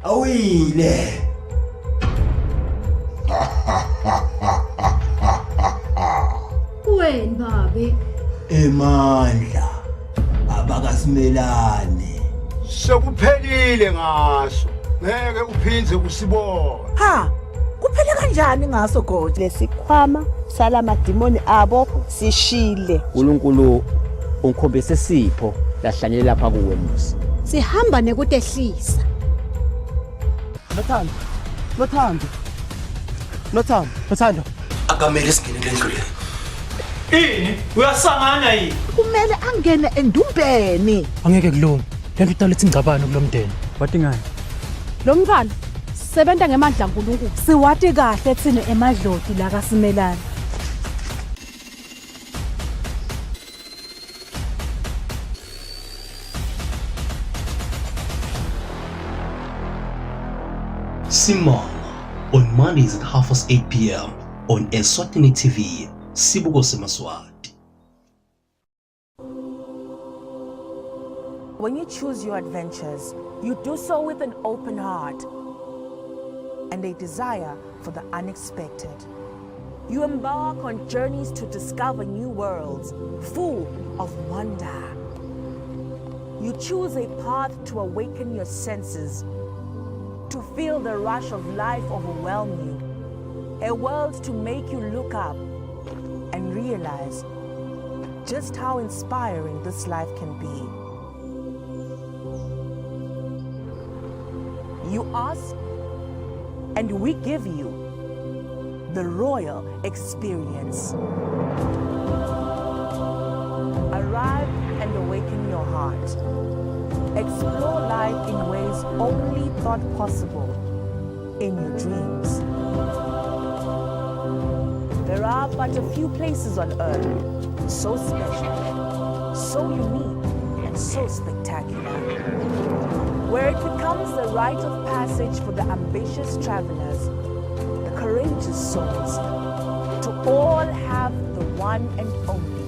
awile. Weni babe? Emandla abakasimelane. Sekuphelile ngaso. Ngeke uphindze usibone. Ha, kuphele kanjani ngaso goje? Lesikhwama salamadimoni abo sishile. uNkulunkulu ungikhombise isipho lahlanyele lapha kuwe Musa. Sihamba nekutehlisa. Nothando. Akamele singene lendlule. Ini uyasangana yini? Kumele angene endumbeni. Angeke kulunge. Lento idalethe ingcabano kulomndeni. Wathi ngani? Lo mfana sebenza ngemandla kaNkulunkulu. Siwati kahle thina emadloti la kaSimelane. Simama on Mondays at 8:30 p.m. on Eswatini TV, Sibuko Semaswati. When you choose your adventures, you do so with an open heart and a desire for the unexpected. You embark on journeys to discover new worlds, full of wonder. You choose a path to awaken your senses, to feel the rush of life overwhelm you, a world to make you look up and realize just how inspiring this life can be. You ask, and we give you the royal experience. Arrive and awaken your heart. Explore life in ways only thought possible in your dreams. There are but a few places on earth so special, so unique, and so spectacular, where it becomes the rite of passage for the ambitious travelers, the courageous souls, to all have the one and only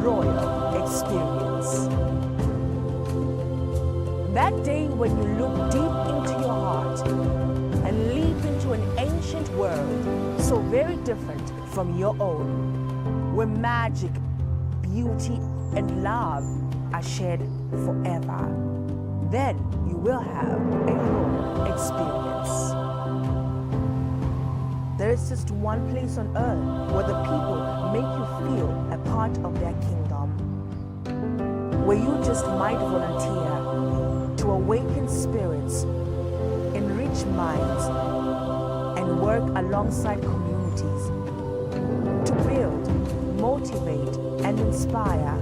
royal experience. That day when you look deep into your heart and leap into an ancient world so very different from your own, where magic, beauty, and love are shared forever, then you will have a royal experience. There is just one place on earth where the people make you feel a part of their kingdom, where you just might volunteer to awaken spirits, enrich minds, and work alongside communities to build, motivate, and inspire.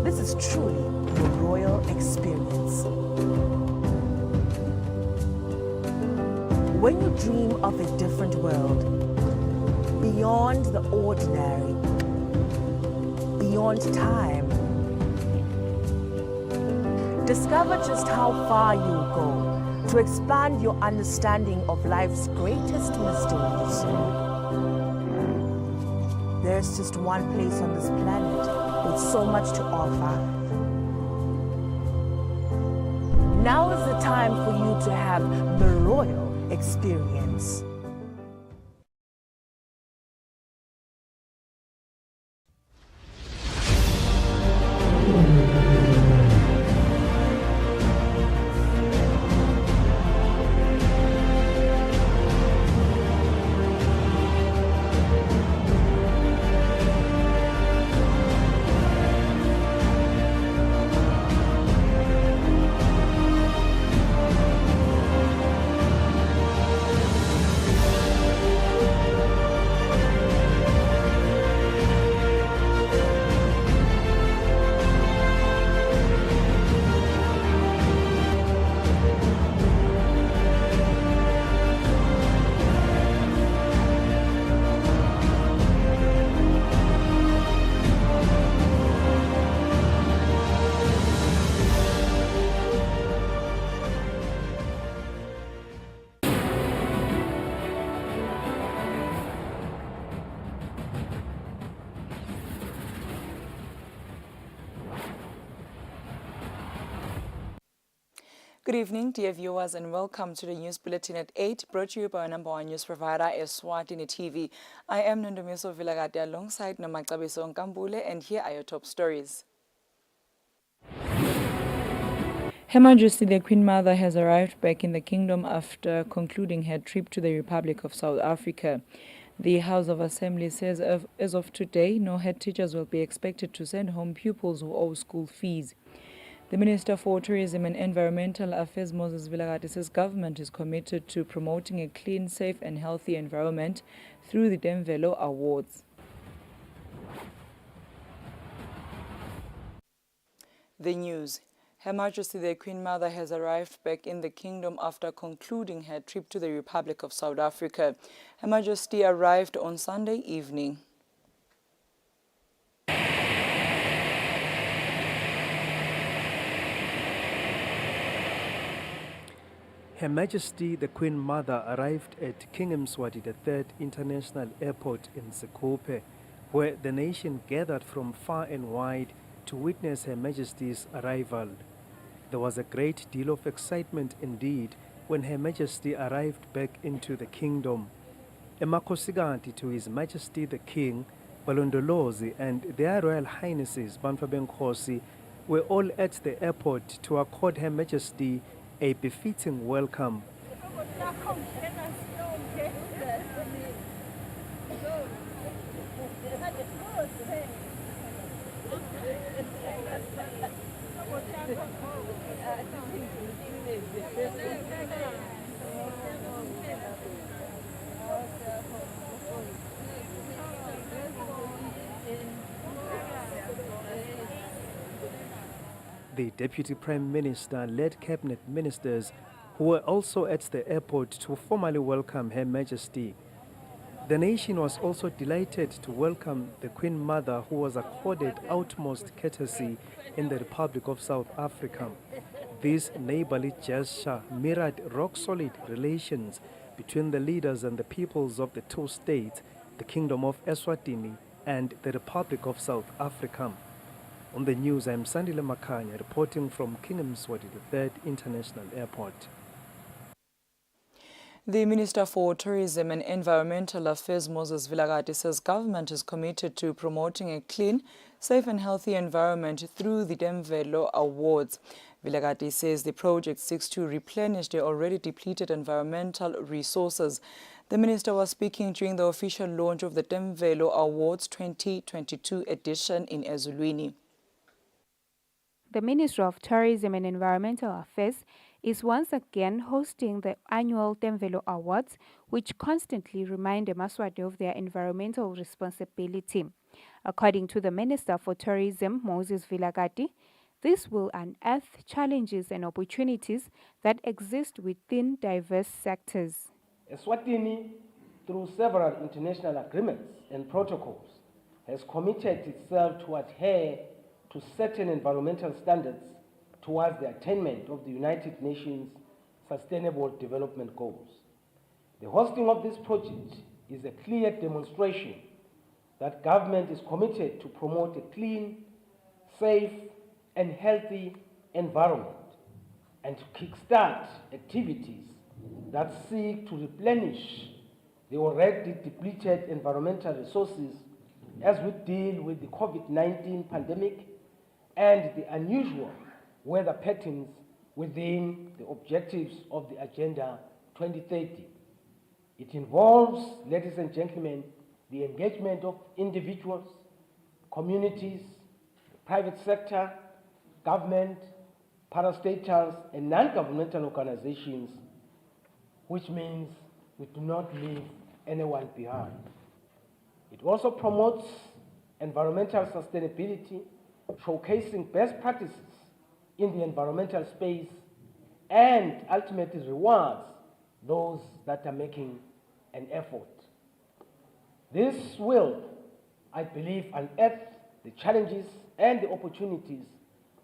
This is truly the royal experience. When you dream of a different world, beyond the ordinary, beyond time, discover just how far you'll go to expand your understanding of life's greatest mysteries. There's just one place on this planet with so much to offer. Now is the time for you to have the royal experience. Good evening, dear viewers, and welcome to the News Bulletin at 8, brought to you by our number one news provider, Eswatini TV. I am Nondomiso Vilagati alongside Nomakabiso Nkambule, and here are your top stories. Her Majesty the Queen Mother has arrived back in the kingdom after concluding her trip to the Republic of South Africa. The House of Assembly says as of today, no head teachers will be expected to send home pupils who owe school fees. The Minister for Tourism and Environmental Affairs, Moses Vilagati, says government is committed to promoting a clean, safe and healthy environment through the Temidlalo Awards. The news. Her Majesty the Queen Mother has arrived back in the kingdom after concluding her trip to the Republic of South Africa. Her Majesty arrived on Sunday evening. Her Majesty the Queen Mother arrived at King Mswati III International Airport in Sekhukhune, where the nation gathered from far and wide to witness Her Majesty's arrival. There was a great deal of excitement indeed when Her Majesty arrived back into the kingdom. Emakhosikati to His Majesty the King, Balondolozi and their Royal Highnesses Bantu Benkhosi were all at the airport to accord Her Majesty a befitting welcome. The Deputy Prime Minister led cabinet ministers who were also at the airport to formally welcome Her Majesty. The nation was also delighted to welcome the Queen Mother, who was accorded utmost courtesy in the Republic of South Africa. This neighborly gesture mirrored rock-solid relations between the leaders and the peoples of the two states, the Kingdom of Eswatini and the Republic of South Africa. On the news, I'm Sandile Makanya reporting from King Mswati III International Airport. The Minister for Tourism and Environmental Affairs, Moses Vilagati, says government is committed to promoting a clean, safe and healthy environment through the Temidlalo Awards. Vilagati says the project seeks to replenish the already depleted environmental resources. The minister was speaking during the official launch of the Temidlalo Awards 2022 edition in Eswatini. The Ministry of Tourism and Environmental Affairs is once again hosting the annual Temidlalo Awards, which constantly remind the Maswati of their environmental responsibility. According to the Minister for Tourism, Moses Vilagati, this will unearth challenges and opportunities that exist within diverse sectors. Eswatini, through several international agreements and protocols, has committed itself to adhere to certain environmental standards towards the attainment of the United Nations Sustainable Development Goals. The hosting of this project is a clear demonstration that government is committed to promote a clean, safe, and healthy environment and to kickstart activities that seek to replenish the already depleted environmental resources as we deal with the COVID-19 pandemic and the unusual weather patterns within the objectives of the Agenda 2030. It involves, ladies and gentlemen, the engagement of individuals, communities, the private sector, government, parastatals, and non-governmental organizations, which means we do not leave anyone behind. It also promotes environmental sustainability, showcasing best practices in the environmental space and ultimately rewards those that are making an effort. This will, I believe, unearth the challenges and the opportunities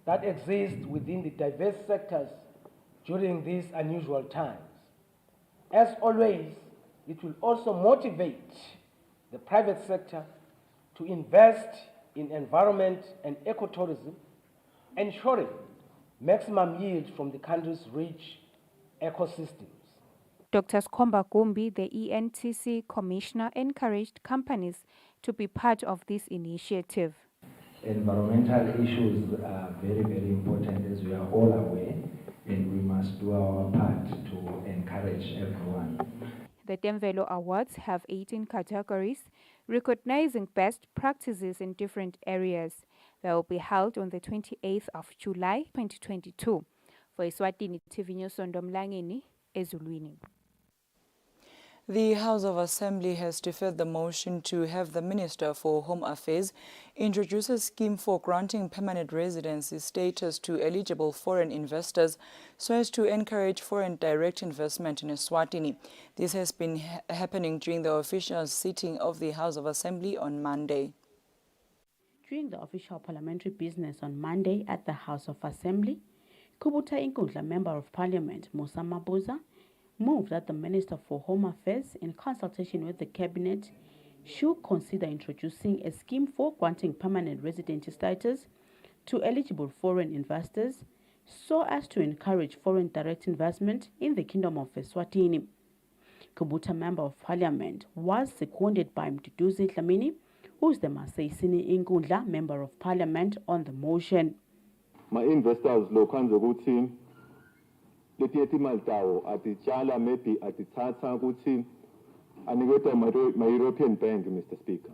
that exist within the diverse sectors during these unusual times. As always, it will also motivate the private sector to invest in environment and ecotourism, ensuring maximum yield from the country's rich ecosystems. Dr. Skomba Gumbi, the ENTC Commissioner, encouraged companies to be part of this initiative. Environmental issues are very, very important, as we are all aware, and we must do our part to encourage everyone. The Temidlalo Awards have 18 categories, recognizing best practices in different areas. They will be held on the 28th of July 2022. For Eswatini TV News, Sondomlangeni, Ezulwini. The House of Assembly has deferred the motion to have the Minister for Home Affairs introduce a scheme for granting permanent residency status to eligible foreign investors so as to encourage foreign direct investment in Eswatini. This has been happening during the official sitting of the House of Assembly on Monday. During the official parliamentary business on Monday at the House of Assembly, Kubuta Inkundla Member of Parliament Musa Mabuza moved that the Minister for Home Affairs, in consultation with the Cabinet, should consider introducing a scheme for granting permanent residency status to eligible foreign investors so as to encourage foreign direct investment in the Kingdom of Eswatini. Kubuta Member of Parliament was seconded by Mduduzi Dlamini, who is the Masaisini Inkundla Member of Parliament, on the motion. My investors lokhanze ukuthi letinye timali tawo atitshala maybe atithatha ukuthi aniketa my European Bank, Mr. Speaker.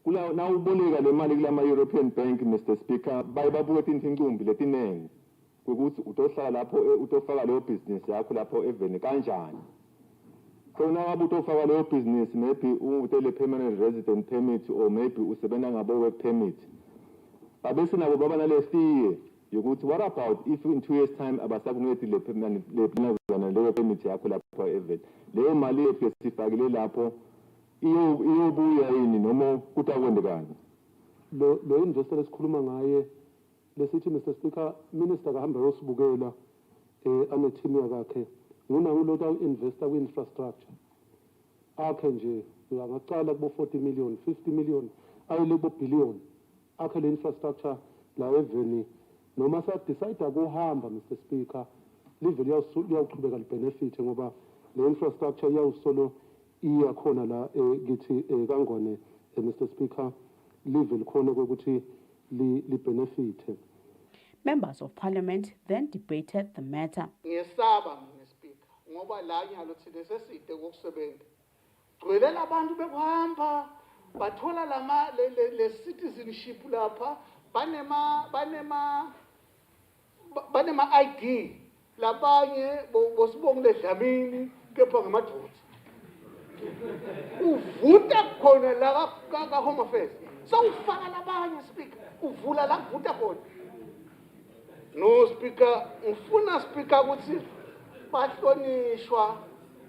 Kula na uboleka le mali kula European Bank, Mr. Speaker, bayibabuke tintinqumbi letinenge ukuthi utohlala lapho utofaka leyo business yakho lapho eveni kanjani. So na wabu utofaka leyo business maybe utele permanent resident permit or maybe usebenza ngabo work permit. Babese nabo baba nalesiye yokuthi what about if in 2 years time abasakunethi le permit yakho lapho event leyo mali esifakile lapho iyobuya yini noma kutakwendekani lo investor esikhuluma ngaye lesithi Mr. Speaker, Minister kahambe yosibukela ane team yakhe nguna ngulota investor ku infrastructure akhe nje uyangaqala kubo 40 million 50 million ayele kubo billion akhe le infrastructure la eveni noma sa decide ukuhamba, Mr. Speaker, live liyaqhubeka libenefit ngoba le infrastructure yawusolo iyakhona la githi kangone Mr. Speaker, live likhona ukuthi libenefit. Members of Parliament then debated the matter. Ngiyesaba, Mr. Speaker, ngoba la nyalo thina seside kokusebenza. Gcwelela abantu bekuhamba bathola lama le citizenship lapha banema ID labanye bosibongile Dlamini kepha ngamadoda uvuta khona la ka Home Affairs sawufaka labanye Speaker uvula la kuvuta khona. No Speaker, ngifuna Speaker ukuthi bahlonishwa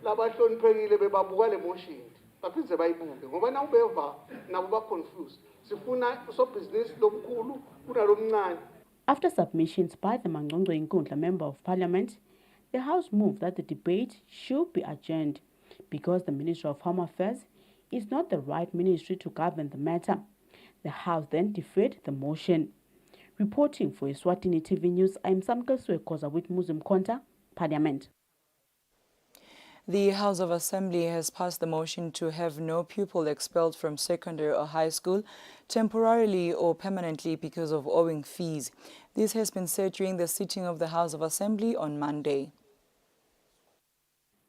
labahloniphekile bebabuka le motion baphindze bayibuke ngoba na ubeva nabo ba confused. Sifuna so business lomkhulu kunalomncane. After submissions by the Mangongco Inkundla Member of Parliament, the House moved that the debate should be adjourned because the Ministry of Home Affairs is not the right ministry to govern the matter. The House then deferred the motion. Reporting for Eswatini TV News, I am Samkel Swekoza with Muslim Konta, Parliament. The House of Assembly has passed the motion to have no pupil expelled from secondary or high school temporarily or permanently because of owing fees. This has been said during the sitting of the House of Assembly on Monday.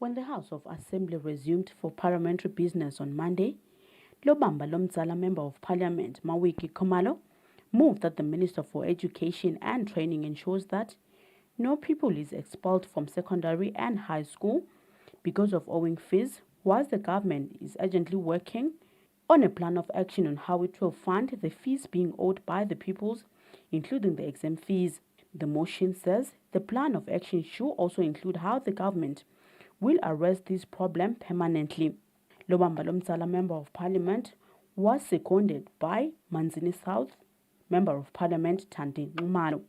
When the House of Assembly resumed for parliamentary business on Monday, Lobamba Lomzala Member of Parliament Mawiki Khumalo moved that the Minister for Education and Training ensures that no pupil is expelled from secondary and high school because of owing fees, whilst the government is urgently working on a plan of action on how it will fund the fees being owed by the pupils, including the exam fees. The motion says the plan of action should also include how the government will address this problem permanently. Lobamba Lomzala Member of Parliament was seconded by Manzini South Member of Parliament Tandi Ngumalo.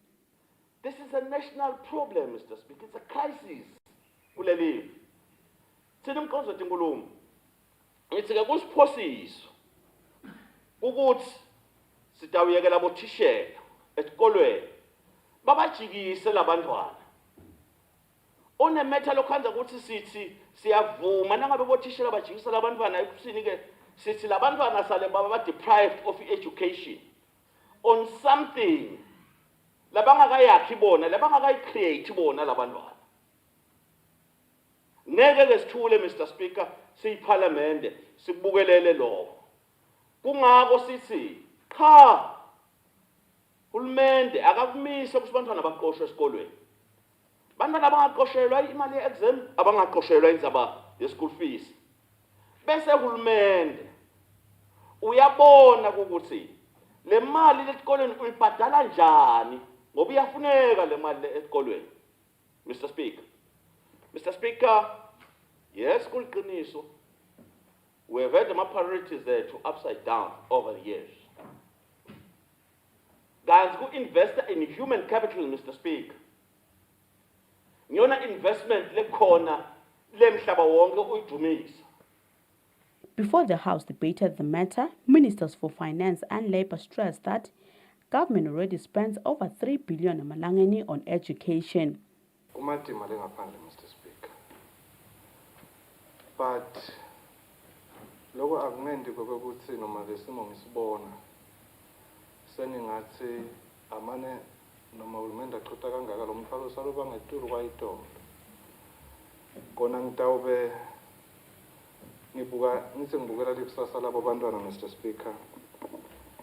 This is a national problem, Mr. Speaker. It's a crisis. Uleli. Thina umkhonzo tinkulumo. Ngithi ke kusiphosiso ukuthi sitawuyekela bothishela esikolweni babajikise labantwana. Onemetha lokhanza ukuthi sithi siyavuma nangabe bothishela bajikisa labantwana ekusini ke sithi labantwana sale baba deprived of education on something labangakayakhi bona labangakayicreate bona labantwana. Ngeke ke sithule Mr Speaker siyiparliament sibukelele lo. Kungako sithi cha uhulumende akakumise ukuthi abantwana baqoshwe esikolweni. Bantwana abangaqoshelwa imali ye-exam abangaqoshelwa indzaba ye-school fees. Bese uhulumende uyabona ukuthi le mali lesikolweni uyibhadala njani ngoba iyafuneka le mali esikolweni. Mr Speaker. Mr Speaker, yes kuliqiniso. We have had my priorities there to upside down over the years. Guys, who invest in human capital, Mr Speaker. Ngiyona investment lekhona lemhlaba wonke uyidumisa. Before the House debated the matter, Ministers for Finance and Labour stressed that government already spends over 3 billion amalangeni on education. Umatima lengaphandle, Mr Speaker. But loko akumendi kokuthi noma lesimo ngisibona seningathi amane noma uhulumende achotha kangaka lo mthwalo saloba ngetulu kwayitolo. Kona ngitawube ngibukela likusasa labo bantwana, Mr Speaker.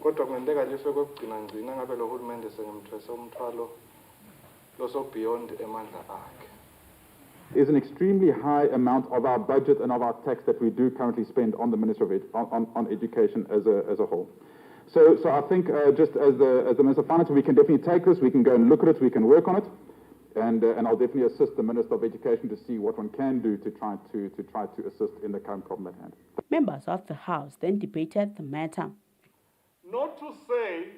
Kodwa kungenteka life kokugcina ngcina ngabe lo hulumende sengimthwese umthwalo loso beyond emandla akhe. Is an extremely high amount of our budget and of our tax that we do currently spend on the Ministry of on education as a whole. So I think just as the Minister of Finance, we can definitely take this, we can go and look at it, we can work on it, and I'll definitely assist the Minister of Education to see what one can do to try to assist in the current problem at hand. Members of the House then debated the matter. Not to say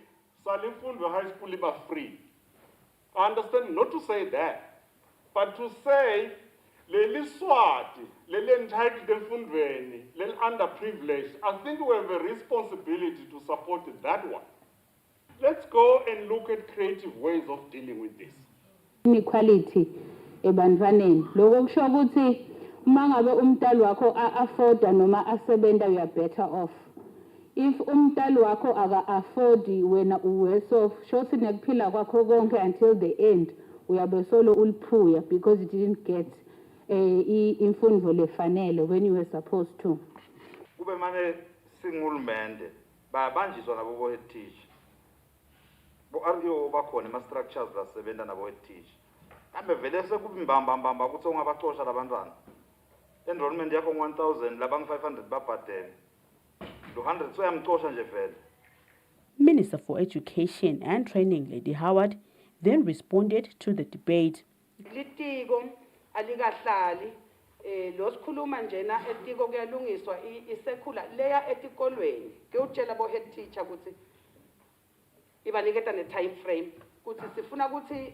Salimfundo High School is free. I understand not to say that, but to say leli Swati, leli entitled emfundweni, leli underprivileged, I think we have a responsibility to support that one. Let's go and look at creative ways of dealing with this. Inequality ebantwaneni. Lokho kusho ukuthi uma ngabe umntali wakho a-afforda noma asebenza you are better off. If umntali wakho aka-afford wena u-worse off, shothi nekuphila kwakho konke until the end uyabe solo uliphuya because you didn't get imfundo lefanele when you were supposed to. Kube manje singulumende bayabanjiswa nabo bo head teacher. Bo RDO bakhona ama structures basebenza nabo head teacher. Kambe vele sekubimbamba ukuthi ungabacosha labantwana. Enrollment yakho 1000 labang 500 babhadele. Lo 100 so yamcosha nje vele. Minister for Education and Training, Lady Howard, then responded to the debate. Litiko alikahlali lo sikhuluma njena etiko kuyalungiswa isekhula leya etikolweni kuyotshela bo head teacher ukuthi ibaniketa ne time frame ukuthi sifuna ukuthi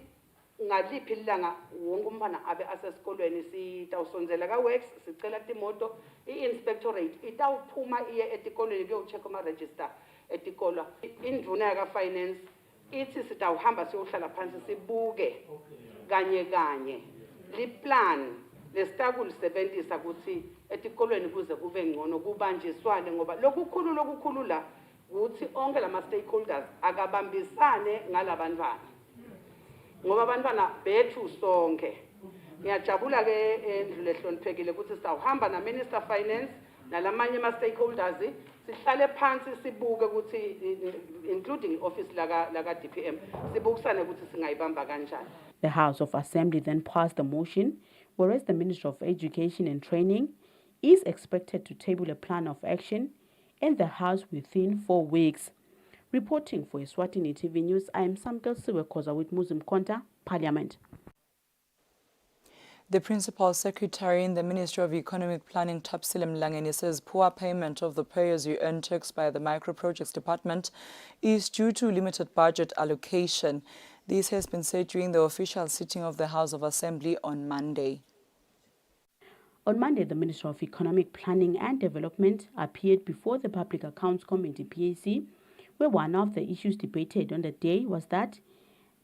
ngaliphi ilanga wonke umntwana abe asesikolweni sitawusonzela ka works sicela timoto i-inspectorate itawuphuma iye etikolweni kuyocheck ama register etikolwa indvuna yaka finance ithi sitawuhamba siyohlala phansi sibuke kanye liplan lesitakulisebenzisa ukuthi etikolweni kuze kube ngcono kubanjiswane ngoba lokukhulu la ukuthi onke lama stakeholders akabambisane ngalabantwana ngoba abantwana bethu sonke. Ngiyajabula ke endlule hloniphekile ukuthi sawuhamba na Minister Finance nalamanye ama stakeholders sihlale phansi sibuke ukuthi including office laka DPM sibukisane ukuthi singayibamba kanjani. The House of Assembly then passed the motion, whereas the Minister of Education and Training is expected to table a plan of action in the House within 4 weeks. Reporting for Eswatini TV News, I am Samkel Siwekoza with Muslim Konta, Parliament. The Principal Secretary in the Ministry of Economic Planning, Tapsile Mlangeni, says poor payment of the pay-as-you-earn tax by the Microprojects Department is due to limited budget allocation. This has been said during the official sitting of the House of Assembly on Monday. On Monday, the Minister of Economic Planning and Development appeared before the Public Accounts Committee, PAC, where one of the issues debated on the day was that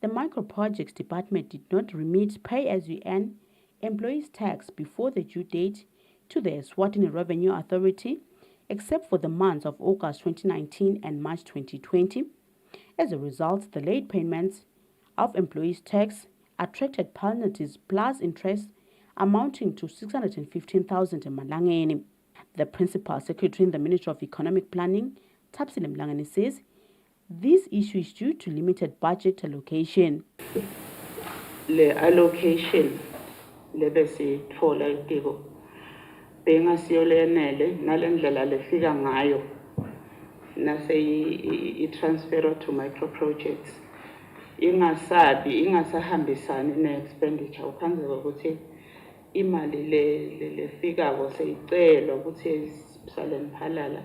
The Microprojects Department did not remit pay-as-you-earn employees' tax before the due date to the Eswatini Revenue Authority, except for the months of August 2019 and March 2020. As a result, the late payments of employees' tax attracted penalties plus interest amounting to 615,000 emalangeni. The Principal Secretary in the Ministry of Economic Planning, Tapsile Mlangeni, says this issue is due to limited budget allocation. Le allocation lebese thola itiko bengasiyo lenele nalendlela lefika ngayo nase I-transfer to microprojects ingasahambisani ne-expenditure ukhangela ukuthi imali lefikako seyicelwa ukuthi sale mphalala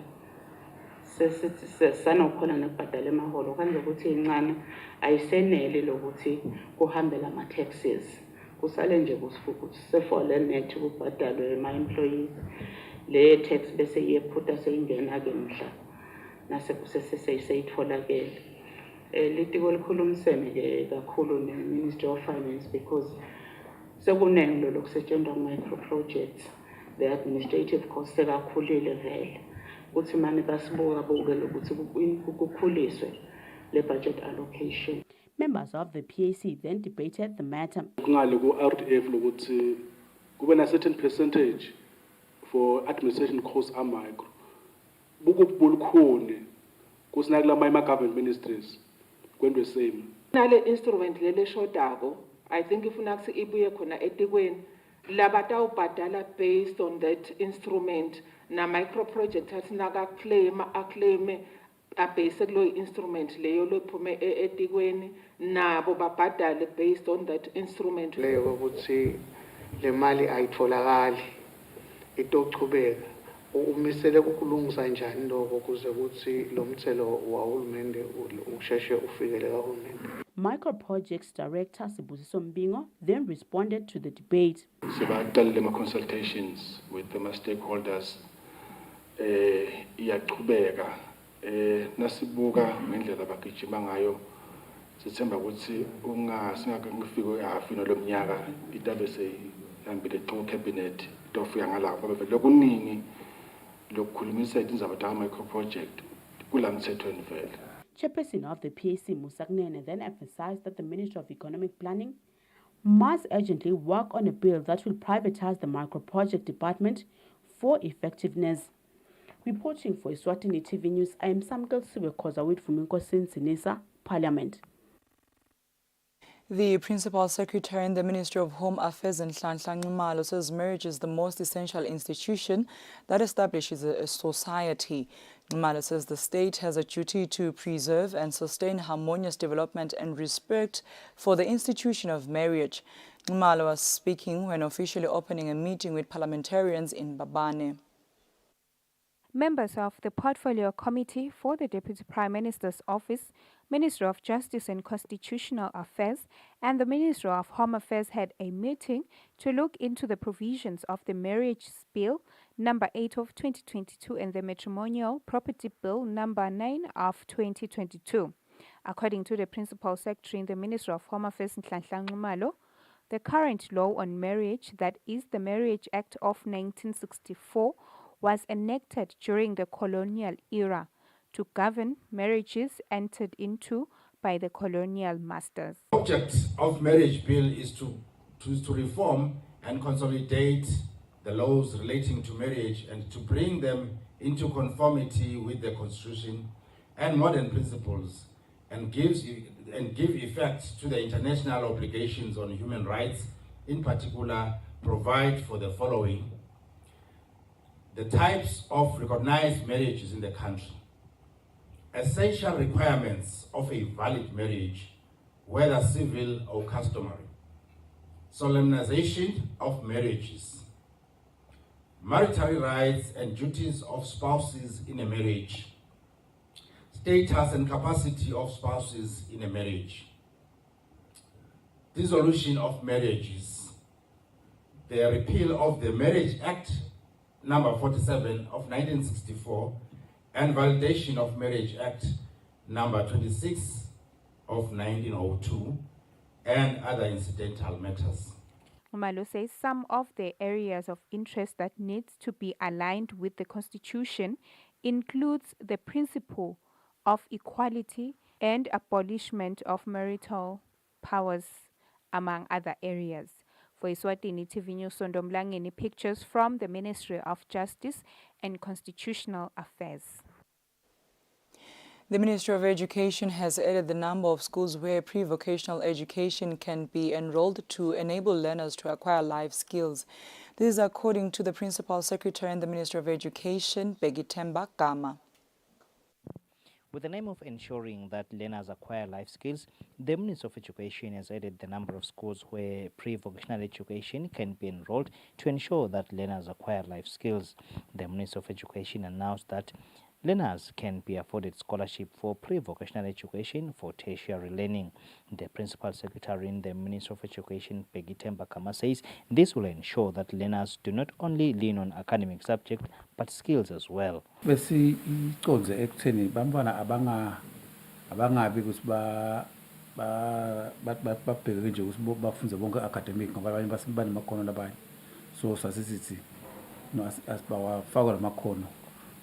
sesanokhona nekubhadala emaholo ukhangela ukuthi incane ayisenele lokuthi kuhambela ama-taxes kusale nje kusefole net kubhadalwe ama-employees le tax bese iyephutha seyingena-ke mhla naseseyitholakele litiko likhulumisene-ke kakhulu ne-Ministry of Finance because sekuningi lo lokusetshenzwa ku-microprojects the administrative cost sekakhulile vele ukuthi manje basibuka-buke lokuthi kukhuliswe le budget allocation. Members of the PAC then debated the matter. Kungale ku-RDF lokuthi kube na certain percentage for administration costs amicro. Bulukhuni kusinakula ma-government ministries kwendwe same. Nale instrument lele shodako I think ifuna ukuthi ibuye khona etikweni labatawubhadala based on that instrument na microproject athi naka claim abase kulo instrument leyo lophume etikweni nabo babhadale based on that instrument leyo ukuthi le mali ayitholakali itochubeka umisele ukulungisa njani lokho kuze ukuthi lo mthelo wahulumende usheshe ufikele kahulumende. Microprojects Director Sibusiso Mbingo then responded to the debate. Sibaqalile consultations with the stakeholders iyaqhubeka nasibuka ngendlela abagijima ngayo sithemba ukuthi singakafika ehafu lomnyaka itabe seyihambile ku cabinet itofika ngalapho bavele lokuningi lokukhulumisa indaba ta microproject kulamthethweni vele. Chairperson of the PAC, Musagnene, then emphasized that the Ministry of Economic Planning must urgently work on a bill that will privatize the microproject department for effectiveness. Reporting for Eswatini TV News, I am Samkel Siwekoza with Fuminko Sinsinisa, Parliament. The Principal Secretary in the Ministry of Home Affairs in Nhlanhla Nxumalo says marriage is the most essential institution that establishes a society. Nxumalo says the state has a duty to preserve and sustain harmonious development and respect for the institution of marriage. Nxumalo was speaking when officially opening a meeting with parliamentarians in Babane. Members of the Portfolio Committee for the Deputy Prime Minister's Office, Ministry of Justice and Constitutional Affairs, and the Ministry of Home Affairs had a meeting to look into the provisions of the Marriage Bill number 8 of 2022 and the Matrimonial Property Bill number 9 of 2022. According to the Principal Secretary in the Ministry of Home Affairs, Nhlanhla Nxumalo, the current law on marriage, that is the Marriage Act of 1964, was enacted during the colonial era to govern marriages entered into by the colonial masters. The object of Marriage Bill is to reform and consolidate the laws relating to marriage and to bring them into conformity with the Constitution and modern principles, and give effect to the international obligations on human rights. In particular, provide for the following: the types of recognized marriages in the country, essential requirements of a valid marriage, whether civil or customary, solemnization of marriages, marital rights and duties of spouses in a marriage, status and capacity of spouses in a marriage, dissolution of marriages, the repeal of the Marriage Act number 47 of 1964 and validation of Marriage Act number 26 of 1902 and other incidental matters. Umalo says some of the areas of interest that needs to be aligned with the Constitution includes the principle of equality and abolishment of marital powers, among other areas. For Eswatini TV News, Sondomlangeni, pictures from the Ministry of Justice and Constitutional Affairs. The Ministry of Education has added the number of schools where pre-vocational education can be enrolled to enable learners to acquire life skills. This is according to the Principal Secretary in the Ministry of Education, Temidlalo Gama. With the aim of ensuring that learners acquire life skills, the Ministry of Education has added the number of schools where pre-vocational education can be enrolled to ensure that learners acquire life skills. The Ministry of Education announced that learners can be afforded scholarship for pre-vocational education for tertiary learning. The Principal Secretary in the Ministry of Education, Temidlalo Gama, says this will ensure that learners do not only lean on academic subjects but skills as well. Besiconze ekutheni bantwana abangabi ukuthi babheke nje ukuthi bafunde bonke academic ngoba abanye banemakhono labanye, so sasisithi no asibawafaka lamakhono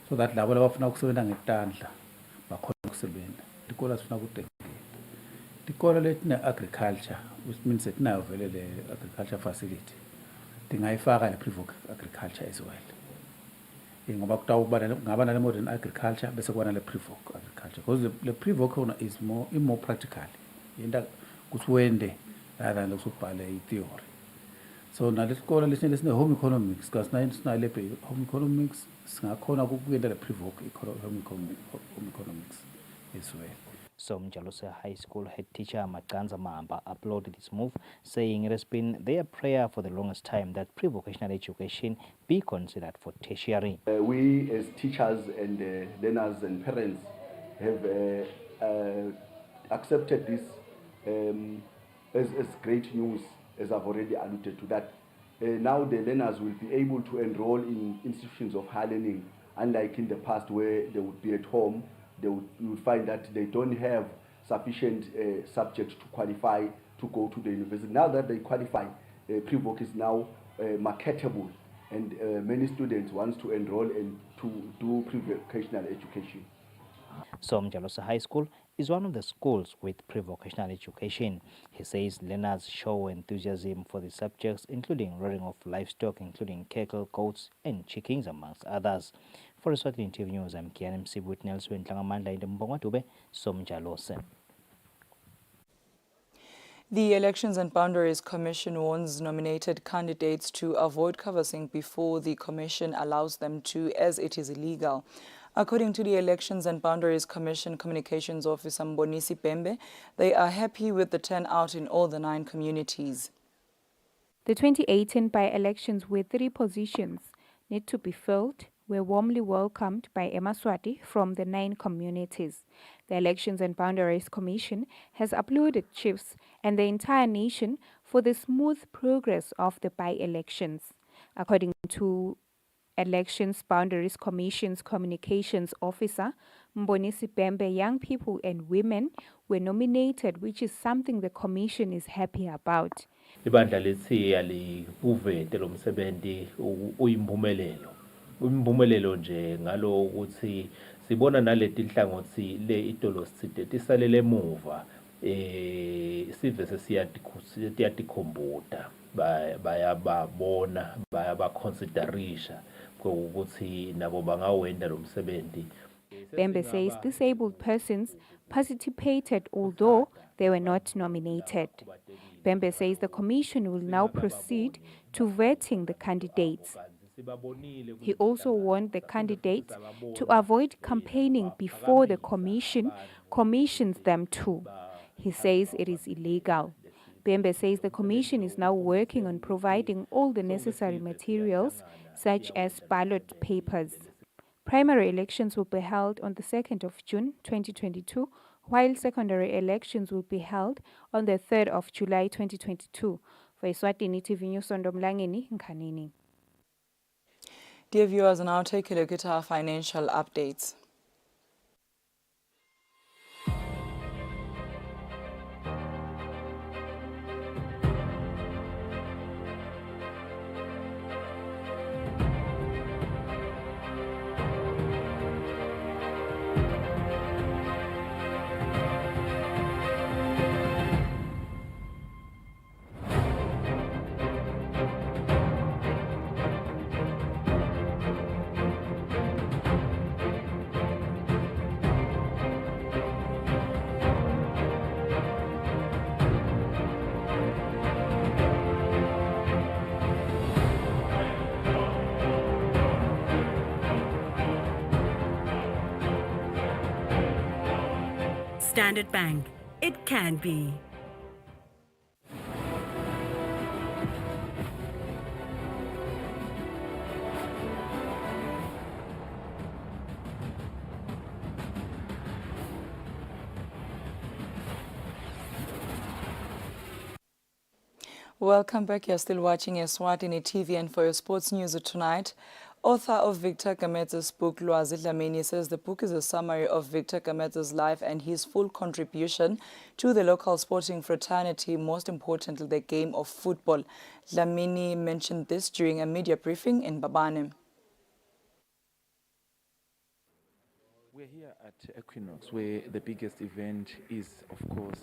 so that labo labafuna ukusebenza ngetandla bakhona ukusebenza. Ikolo sifuna kudedicate ikolo letine agriculture, which means that nayo vele le agriculture facility tingayifaka le pre-voc agriculture as well. Ngoba kutawuba ngaba nale modern agriculture bese kuba nale pre-voc agriculture, because the pre-voc is more practical yenda ukuthi wende rather than usubhale i-theory. So nalesikole lesine home economics, because sinale home economics singakhona ukuyenda le pre-voc home economics as well. Somjalose High School head teacher Maganza Mamba applauded this move, saying it has been their prayer for the longest time that pre-vocational education be considered for tertiary. We as teachers and learners and parents have accepted this as great news, as I've already alluded to that. Now the learners will be able to enroll in institutions of higher learning, unlike in the past where they would be at home. You would find that they don't have sufficient subjects to qualify to go to the university. Now that they qualify, pre-voc is now marketable, and many students want to enroll and to do pre-vocational education. Somjalose High School is one of the schools with pre-vocational education. He says learners show enthusiasm for the subjects, including rearing of livestock, including cattle, goats, and chickens, amongst others. For Eswatini TV News, I'm Kian MC with Nelson Tlangamandla in the Mbongwatube, Somjalose. The Elections and Boundaries Commission warns nominated candidates to avoid canvassing before the commission allows them to, as it is illegal. According to the Elections and Boundaries Commission Communications Officer Mbonisi Bembe, they are happy with the turnout in all the 9 communities. The 2018 by-elections where 3 positions need to be filled were warmly welcomed by Eswatini from the 9 communities. The Elections and Boundaries Commission has applauded chiefs and the entire nation for the smooth progress of the by-elections. According to Elections Boundaries Commission's Communications Officer, Mbonisi Bembe, young people and women were nominated, which is something the Commission is happy about. Ibandla lethi alivuvete lo msebenzi uyimpumelelo. Impumelelo nje ngalo ukuthi sibona naleti inhlangothi le itolo sithe tisalele emuva sive sesiyatikhombuda bayababona bayabaconsiderisha ukuthi nabo bangawenda lo msebenzi. Bembe says disabled persons participated although they were not nominated. Bembe says the commission will now proceed to vetting the candidates. He also warned the candidates to avoid campaigning before the commission commissions them to. He says it is illegal. Bembe says the commission is now working on providing all the necessary materials, such as ballot papers. Primary elections will be held on the 2nd of June 2022, while secondary elections will be held on the 3rd of July 2022. For Eswatini TV News, Sondomlangeni, Nkanini. Dear viewers, now take a look at our financial updates. Standard Bank. It can be. Welcome back. You're still watching Eswatini TV, and for your sports news tonight, author of Victor Gametse's book, Lwazi Dlamini, says the book is a summary of Victor Gametse's life and his full contribution to the local sporting fraternity, most importantly, the game of football. Dlamini mentioned this during a media briefing in Babane. We're here at Equinox, where the biggest event is, of course,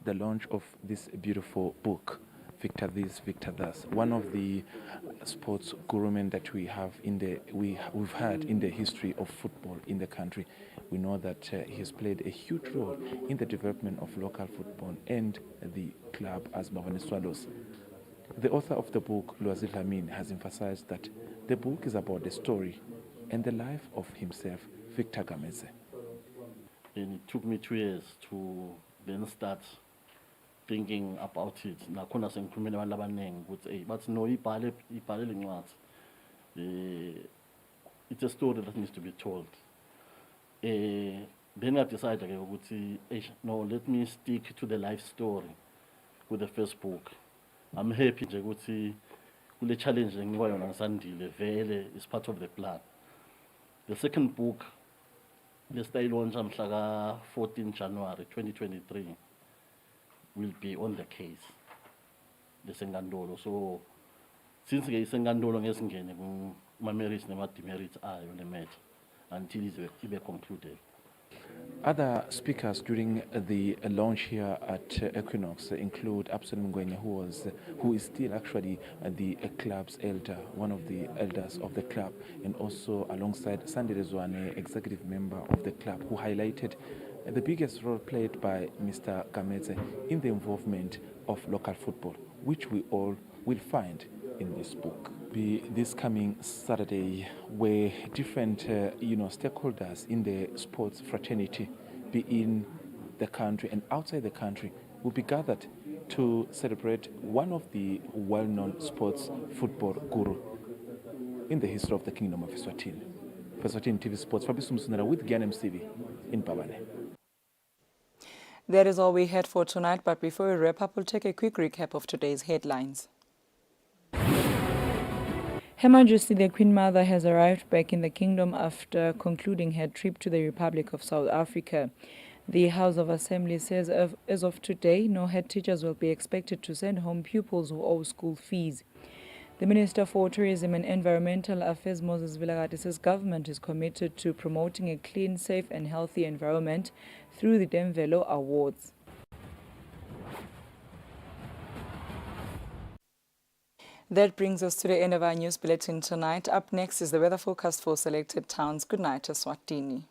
the launch of this beautiful book, Victor This, Victor Thus. One of the sports gurumen that we've had in the history of football in the country. We know that he has played a huge role in the development of local football and the club as Bavane Swallows. The author of the book, Lwazi Dlamini, has emphasized that the book is about the story and the life of himself, Victor Gametse. And it took me 2 years to then start thinking about it. Nakhona sengikhulumela abantu abaningi ukuthi hey bathi no ibhale lencwadi. It's a story that needs to be told. Then I decided ukuthi no, let me stick to the life story with the first book. I'm happy nje ukuthi kule challenge ngiba yona ngisandile vele is part of the plan. The second book let's launch mhla ka 14 January 2023 will be on the case lesenkantolo. So since ke isenkantolo ngesingene kuma merits nema demerits ayo le matter until ibe concluded. Other speakers during the launch here at Equinox include Absalom Ngwenya, who is still actually the club's elder, one of the elders of the club, and also alongside Sandy Rezwane, executive member of the club, who highlighted the biggest role played by Mr. Gametse in the involvement of local football, which we all will find in this book. Be this coming Saturday, where different stakeholders in the sports fraternity, be in the country and outside the country, will be gathered to celebrate one of the well-known sports football guru in the history of the Kingdom of Eswatini. For Eswatini TV Sports, Fabrice Musunera with Gyan MCV in Babane. That is all we had for tonight, but before we wrap up, we'll take a quick recap of today's headlines. Her Majesty the Queen Mother has arrived back in the kingdom after concluding her trip to the Republic of South Africa. The House of Assembly says as of today, no head teachers will be expected to send home pupils who owe school fees. The Minister for Tourism and Environmental Affairs, Moses Vilakazi, says government is committed to promoting a clean, safe and healthy environment through the Temidlalo Awards. That brings us to the end of our news bulletin tonight. Up next is the weather forecast for selected towns. Good night, Eswatini.